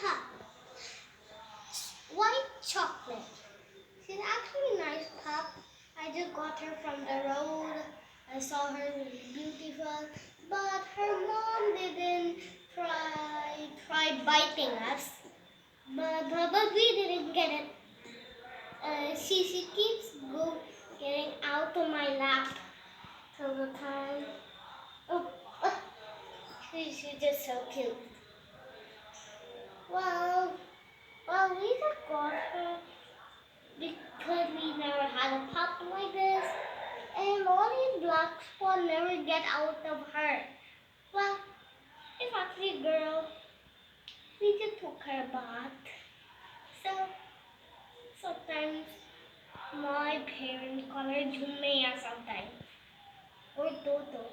pup, white chocolate. She's actually a nice pup. I just got her from the road. I saw her beautiful, but her mom didn't try biting us. But we didn't get it. She keeps getting out of my lap all the time. Oh, uh, she's just so cute. Well, we just got her because we never had a pup like this, and all these black spots never get out of her. Well, it's actually a girl. We just took her bath. So sometimes my parents call her Jhumiah sometimes or Toto.